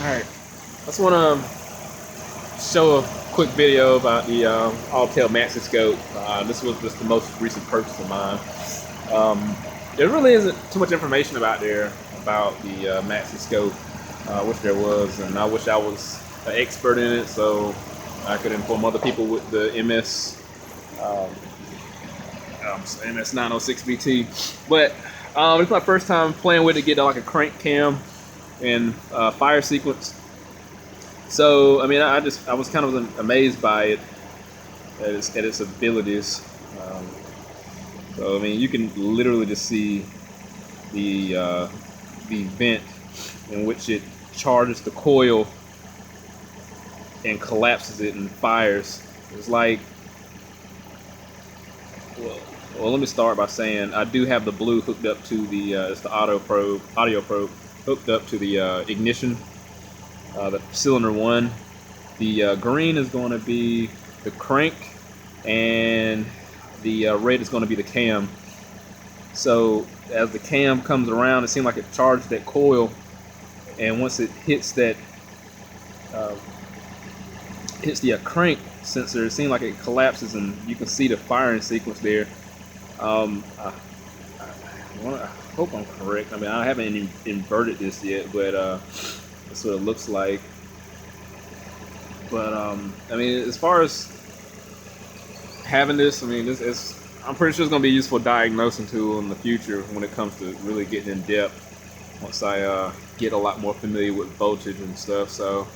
Alright, I just want to show a quick video about the Autel Maxiscope. This was just the most recent purchase of mine. There really isn't too much information about about the Maxiscope. I wish there was, and I wish I was an expert in it so I could inform other people with the MS 906 BT. But it's my first time playing with it, get like a crank cam and fire sequence. So I mean, I was kind of amazed by it at its abilities. So I mean, you can literally just see the vent in which it charges the coil and collapses it and fires. It's like, well, let me start by saying I do have the blue hooked up to the it's the audio probe hooked up to the ignition, the cylinder one. The green is going to be the crank, and the red is going to be the cam. So as the cam comes around, it seems like it charged that coil, and once it hits that hits the crank sensor, it seems like it collapses, and you can see the firing sequence there. I hope I'm correct. I mean, I haven't even inverted this yet, but that's what it looks like. But I mean, as far as having this, I mean, I'm pretty sure it's going to be a useful diagnosing tool in the future when it comes to really getting in depth once I get a lot more familiar with voltage and stuff. So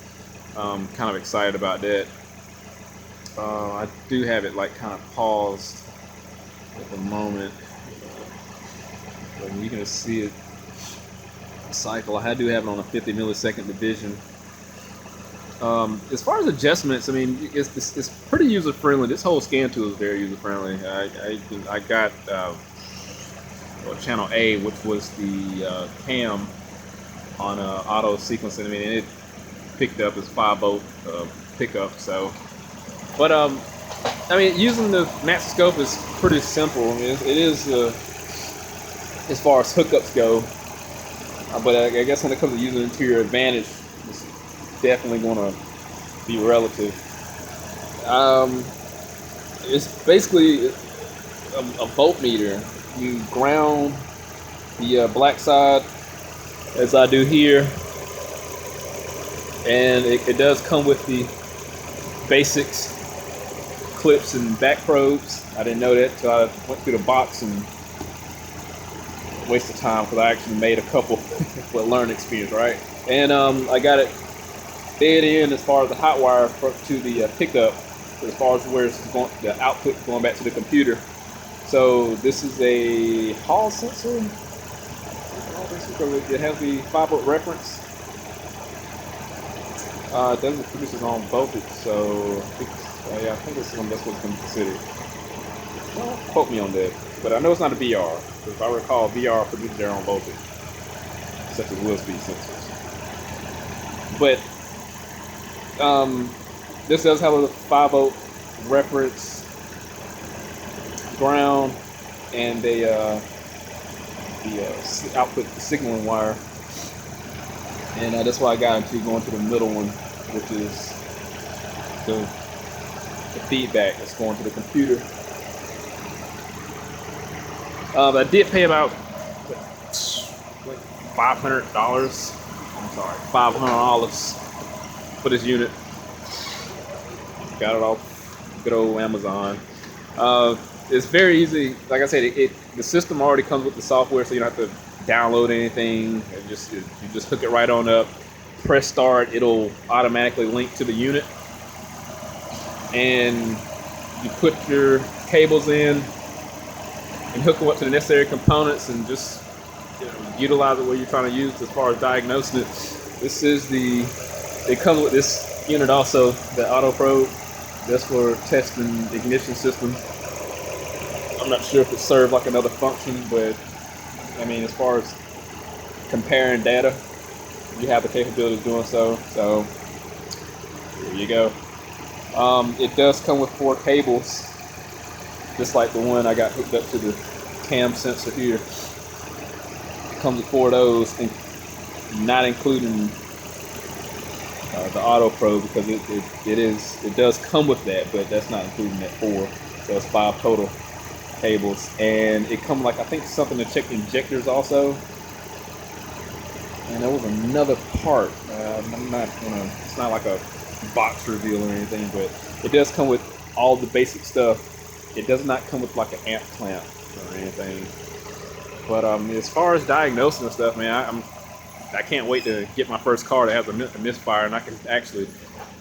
I'm kind of excited about that. I do have it like kind of paused at the moment, and you can see it cycle. I do have it on a 50 millisecond division. As far as adjustments, I mean, it's pretty user friendly. This whole scan tool is very user friendly. I got channel A, which was the cam on auto sequencing. I mean, it picked up as 5-volt pickup. So, but I mean, using the Maxiscope is pretty simple. I mean, it is as far as hookups go, but I guess when it comes to using it to your advantage, it's definitely going to be relative. It's basically a voltmeter. You ground the black side, as I do here, and it does come with the basics, clips and back probes. I didn't know that until I went through the box, and waste of time because I actually made a couple for learning experience, right? And I got it dead in as far as the hot wire to the pickup, as far as where it's going, the output going back to the computer. So this is a Hall sensor. It has the 5-volt reference. It doesn't produce its own voltage, so I think this is one that's what's going to be considered. Don't quote me on that, but I know it's not a VR. If I recall, VR produces their own voltage, such as wheel speed sensors. But this does have a 5-volt reference, ground, and the output signaling wire, and that's why I got into going to the middle one, which is the feedback that's going to the computer. I did pay about $500. I'm sorry, $500 for this unit. Got it off good old Amazon. It's very easy. Like I said, the system already comes with the software, so you don't have to download anything. You just hook it right on up, press start. It'll automatically link to the unit, and you put your cables in and hook them up to the necessary components, and just utilize it what you're trying to use as far as diagnosing it. This is it comes with this unit also, the auto probe. That's for testing ignition systems. I'm not sure if it served like another function, but I mean, as far as comparing data, you have the capability of doing so. So there you go. It does come with 4 cables, just like the one I got hooked up to the cam sensor here. It comes with 4 of those, and not including the Auto Pro, because it does come with that, but that's not including that 4. So it's 5 total cables, and it comes like, I think, something to check injectors also. And there was another part. I'm not gonna. It's not like a box reveal or anything, but it does come with all the basic stuff. It does not come with like an amp clamp or anything. But as far as diagnosing and stuff, man, I can't wait to get my first car that has a misfire, and I can actually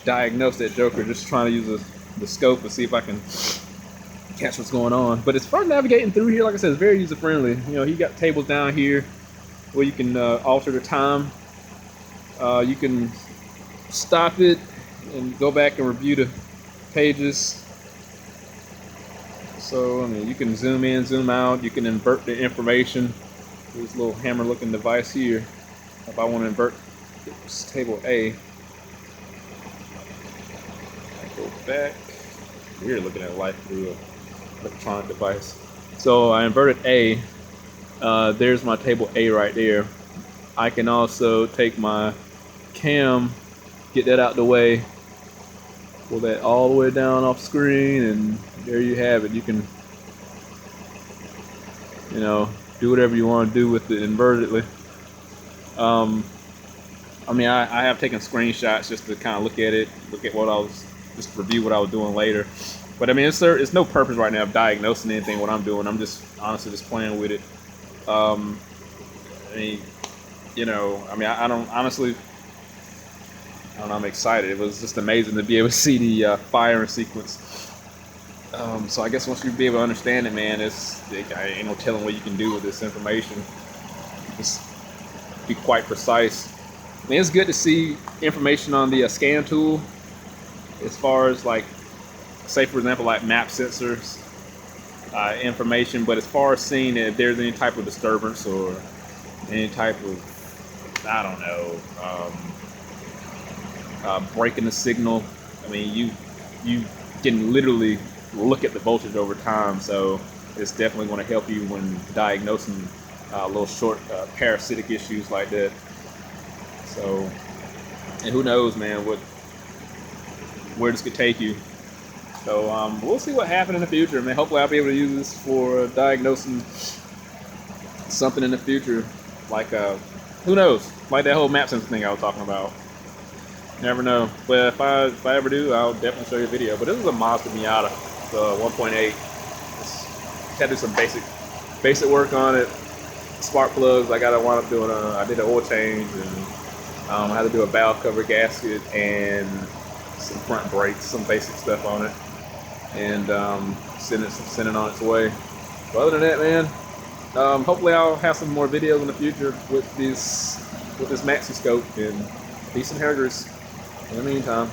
diagnose that joker. Just trying to use the scope and see if I can catch what's going on. But as far as navigating through here, like I said, it's very user friendly. You know, you got tables down here where you can alter the time. You can stop it and go back and review the pages. So I mean, you can zoom in, zoom out. You can invert the information. This little hammer-looking device here. If I want to invert this table A, I go back. Weird looking at life through an electronic device. So I inverted A. There's my table A right there. I can also take my cam, get that out the way, pull that all the way down off screen, and there you have it. You can, you know, do whatever you want to do with it invertedly. I mean, I have taken screenshots just to kind of look at what I was, just to review what I was doing later. But I mean, it's no purpose right now of diagnosing anything what I'm doing. I'm just honestly just playing with it. I mean, you know, I mean, I don't honestly, I don't know, I'm excited. It was just amazing to be able to see the firing sequence. So I guess once you be able to understand it, man, I ain't no telling what you can do with this information. Just be quite precise. I mean, it's good to see information on the scan tool, as far as like, say for example, like map sensors information. But as far as seeing if there's any type of disturbance or any type of, I don't know, breaking the signal. I mean, you can literally look at the voltage over time, so it's definitely going to help you when diagnosing little short parasitic issues like that. So, and who knows, man, where this could take you. So we'll see what happens in the future, man. Hopefully I'll be able to use this for diagnosing something in the future, like who knows, like that whole map sensor thing I was talking about. Never know. But if I ever do, I'll definitely show you a video. But this is a Mazda Miata, the 1.8. Just had to do some basic work on it. Spark plugs, I gotta wind up doing I did an oil change, and I had to do a valve cover gasket and some front brakes, some basic stuff on it, and send it on its way. But other than that, man, hopefully I'll have some more videos in the future with this Maxiscope, and peace and hair grease. In the meantime.